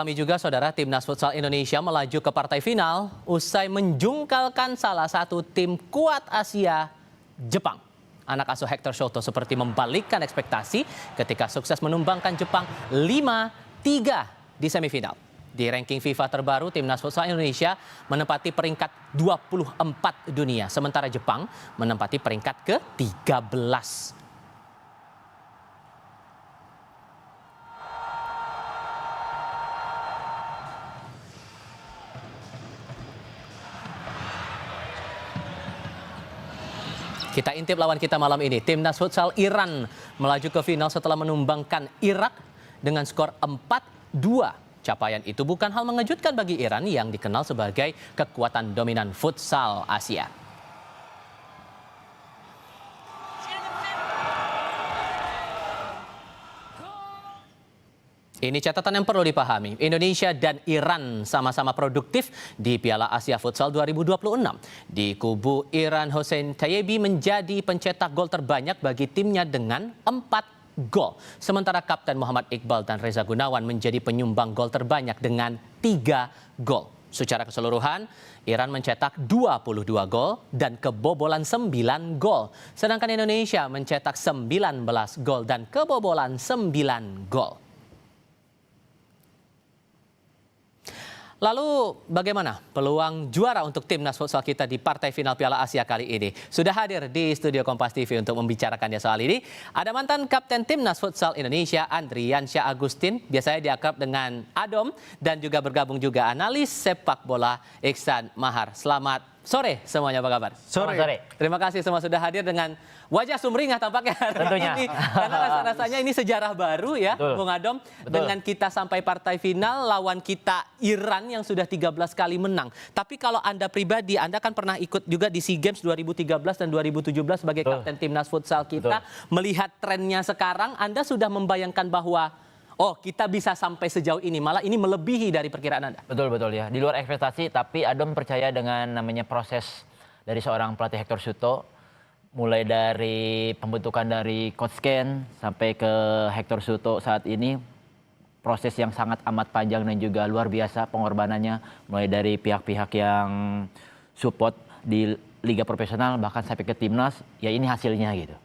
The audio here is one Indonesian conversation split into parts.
Kami juga, saudara, Timnas Futsal Indonesia melaju ke partai final usai menjungkalkan salah satu tim kuat Asia, Jepang. Anak asuh Hector Shoto seperti membalikkan ekspektasi ketika sukses menumbangkan Jepang 5-3 di semifinal. Di ranking FIFA terbaru, Timnas Futsal Indonesia menempati peringkat 24 dunia, sementara Jepang menempati peringkat ke-13. Kita intip lawan kita malam ini. Timnas Futsal Iran melaju ke final setelah menumbangkan Irak dengan skor 4-2. Capaian itu bukan hal mengejutkan bagi Iran yang dikenal sebagai kekuatan dominan futsal Asia. Ini catatan yang perlu dipahami. Indonesia dan Iran sama-sama produktif di Piala Asia Futsal 2026. Di kubu Iran, Hossein Tayyebi menjadi pencetak gol terbanyak bagi timnya dengan 4 gol. Sementara Kapten Muhammad Iqbal dan Reza Gunawan menjadi penyumbang gol terbanyak dengan 3 gol. Secara keseluruhan, Iran mencetak 22 gol dan kebobolan 9 gol. Sedangkan Indonesia mencetak 19 gol dan kebobolan 9 gol. Lalu bagaimana peluang juara untuk timnas futsal kita di partai final Piala Asia kali ini? Sudah hadir di studio Kompas TV untuk membicarakannya soal ini. Ada mantan Kapten Timnas Futsal Indonesia, Andriansyah Agustin, biasanya diakrab dengan Adom, dan juga bergabung juga analis sepak bola Iksan Mahar. Selamat sore semuanya, apa kabar? Sore. Terima kasih semua sudah hadir dengan wajah sumringah tampaknya hari Tentunya. ini. Karena rasanya ini sejarah baru ya, Betul. Bung Adom. Betul. Dengan kita sampai partai final lawan kita Iran yang sudah 13 kali menang. Tapi kalau Anda pribadi, Anda kan pernah ikut juga di SEA Games 2013 dan 2017 sebagai Betul. Kapten Timnas Futsal kita. Betul. Melihat trennya sekarang, Anda sudah membayangkan bahwa oh, kita bisa sampai sejauh ini, malah ini melebihi dari perkiraan Anda. Betul ya. Di luar ekspektasi, tapi Adom percaya dengan namanya proses dari seorang pelatih Hector Shoto, mulai dari pembentukan dari Coach Ken sampai ke Hector Shoto saat ini, proses yang sangat amat panjang dan juga luar biasa pengorbanannya, mulai dari pihak-pihak yang support di liga profesional bahkan sampai ke timnas, ya ini hasilnya gitu.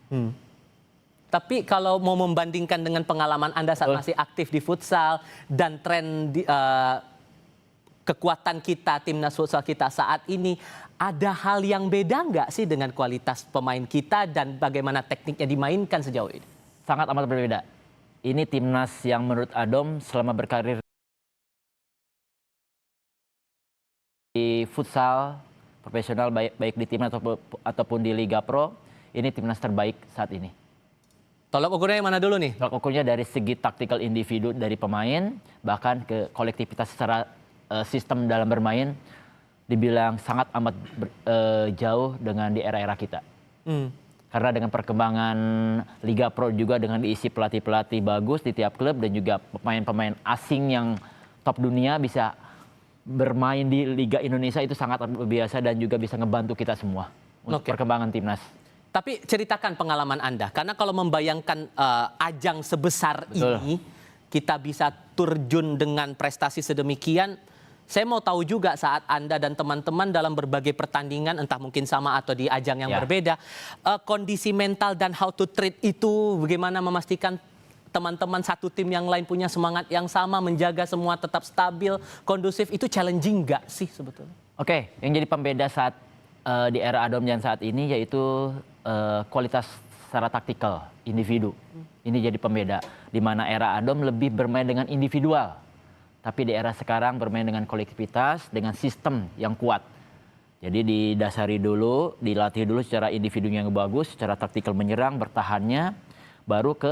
Tapi kalau mau membandingkan dengan pengalaman Anda saat masih aktif di futsal dan tren kekuatan kita, timnas futsal kita saat ini, ada hal yang beda nggak sih dengan kualitas pemain kita dan bagaimana tekniknya dimainkan sejauh ini? Sangat amat berbeda. Ini timnas yang menurut Adom selama berkarir di futsal profesional, baik di timnas ataupun di Liga Pro, ini timnas terbaik saat ini. Tolok ukurnya yang mana dulu nih? Tolok ukurnya dari segi taktikal individu dari pemain, bahkan ke kolektivitas secara sistem dalam bermain, dibilang sangat amat jauh dengan di era-era kita. Karena dengan perkembangan Liga Pro juga dengan diisi pelatih-pelatih bagus di tiap klub dan juga pemain-pemain asing yang top dunia bisa bermain di Liga Indonesia, itu sangat biasa dan juga bisa ngebantu kita semua untuk perkembangan timnas. Tapi ceritakan pengalaman Anda, karena kalau membayangkan ajang sebesar ini, kita bisa terjun dengan prestasi sedemikian. Saya mau tahu juga saat Anda dan teman-teman dalam berbagai pertandingan, entah mungkin sama atau di ajang yang berbeda, kondisi mental dan how to treat itu, bagaimana memastikan teman-teman satu tim yang lain punya semangat yang sama, menjaga semua tetap stabil, kondusif, itu challenging nggak sih sebetulnya? Oke, yang jadi pembeda saat di era Adom dan saat ini yaitu kualitas secara taktikal individu. Ini jadi pembeda, di mana era Adom lebih bermain dengan individual. Tapi di era sekarang bermain dengan kolektivitas, dengan sistem yang kuat. Jadi didasari dulu, dilatih dulu secara individu yang bagus, secara taktikal menyerang, bertahannya, baru ke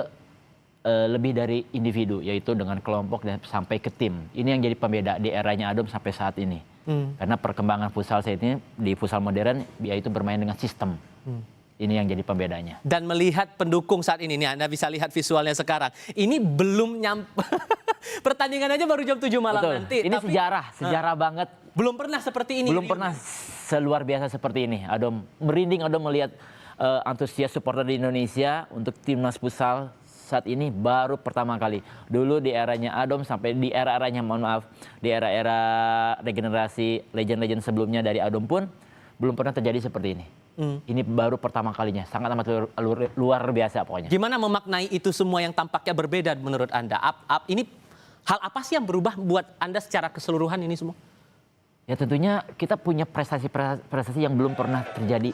lebih dari individu, yaitu dengan kelompok dan sampai ke tim. Ini yang jadi pembeda di eranya Adom sampai saat ini. Karena perkembangan futsal saat ini, di futsal modern, yaitu bermain dengan sistem. Ini yang jadi pembedanya. Dan melihat pendukung saat ini, nih Anda bisa lihat visualnya sekarang. Ini belum nyampe, pertandingan aja baru jam 7 malam nanti. Ini tapi sejarah banget. Belum pernah seperti ini. Belum pernah seluar biasa seperti ini. Adom merinding, Adom melihat antusias supporter di Indonesia untuk timnas futsal saat ini baru pertama kali. Dulu di eranya Adom sampai di era-eranya, mohon maaf, di era-era regenerasi legend-legend sebelumnya dari Adom pun belum pernah terjadi seperti ini. Ini baru pertama kalinya, sangat amat luar biasa pokoknya. Gimana memaknai itu semua yang tampaknya berbeda menurut Anda? Ini hal apa sih yang berubah buat Anda secara keseluruhan ini semua? Ya tentunya kita punya prestasi yang belum pernah terjadi.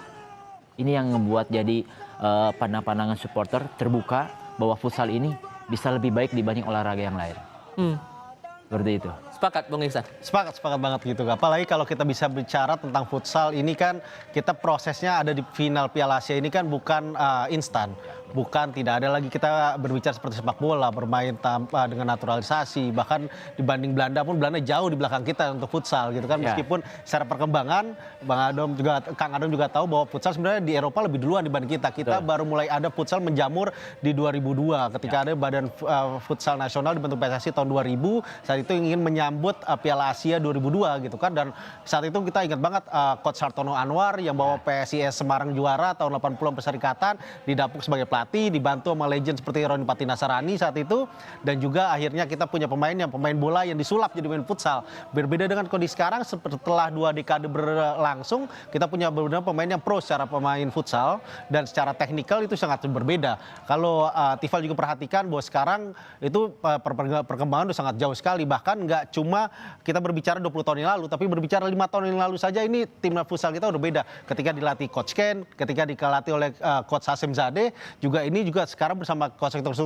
Ini yang membuat jadi pandangan supporter terbuka bahwa futsal ini bisa lebih baik dibanding olahraga yang lain. Seperti itu. Sepakat, Bung Ihsan? Sepakat banget gitu. Apalagi kalau kita bisa bicara tentang futsal ini kan kita prosesnya ada di final Piala Asia ini kan bukan instan. Bukan, tidak ada lagi kita berbicara seperti sepak bola, bermain tanpa dengan naturalisasi. Bahkan dibanding Belanda pun Belanda jauh di belakang kita untuk futsal gitu kan. Meskipun secara perkembangan Kang Adom juga tahu bahwa futsal sebenarnya di Eropa lebih duluan dibanding kita. Kita baru mulai ada futsal menjamur di 2002 ketika ada Badan Futsal Nasional dibentuk PSSI tahun 2000. Saat itu ingin menyambut Piala Asia 2002 gitu kan. Dan saat itu kita ingat banget Coach Hartono Anwar yang bawa PSIS Semarang juara tahun 80-an Perserikatan, didapuk sebagai pelatih, dibantu sama legend seperti Roni Patinasarani saat itu. Dan juga akhirnya kita punya pemain bola yang disulap jadi pemain futsal. Berbeda dengan kondisi sekarang, setelah 2 dekade berlangsung, kita punya beberapa pemain yang pro secara pemain futsal. Dan secara teknikal itu sangat berbeda. Kalau Tifal juga perhatikan bahwa sekarang itu perkembangan itu sangat jauh sekali. Bahkan nggak cuma kita berbicara 20 tahun yang lalu, tapi berbicara 5 tahun yang lalu saja ini timnas futsal kita udah beda. Ketika dilatih Coach Ken, ketika dilatih oleh Coach Hasim Zadeh, juga sekarang bersama Coach Hector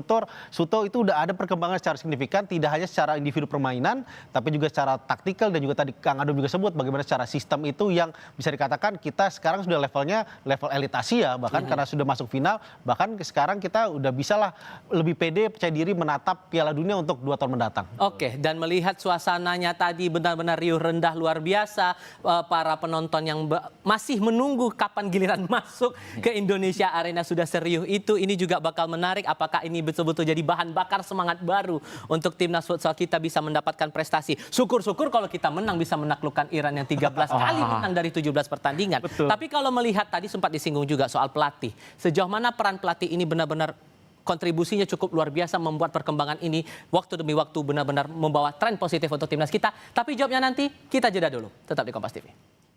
Suto itu udah ada perkembangan secara signifikan, tidak hanya secara individu permainan, tapi juga secara taktikal dan juga tadi Kang Adom juga sebut bagaimana secara sistem itu yang bisa dikatakan kita sekarang sudah levelnya level elit Asia, bahkan karena sudah masuk final, bahkan sekarang kita udah bisalah lebih pede, percaya diri menatap Piala Dunia untuk 2 tahun mendatang. Oke, dan melihat suasananya tadi benar-benar riuh rendah luar biasa, para penonton yang masih menunggu kapan giliran masuk ke Indonesia Arena sudah serius itu, ini juga bakal menarik apakah ini betul-betul jadi bahan bakar semangat baru untuk timnas futsal kita bisa mendapatkan prestasi. Syukur-syukur kalau kita menang bisa menaklukkan Iran yang 13 kali menang dari 17 pertandingan. Betul. Tapi kalau melihat tadi sempat disinggung juga soal pelatih, sejauh mana peran pelatih ini benar-benar kontribusinya cukup luar biasa membuat perkembangan ini waktu demi waktu benar-benar membawa tren positif untuk timnas kita. Tapi jawabnya nanti kita jeda dulu. Tetap di Kompas TV.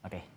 Oke.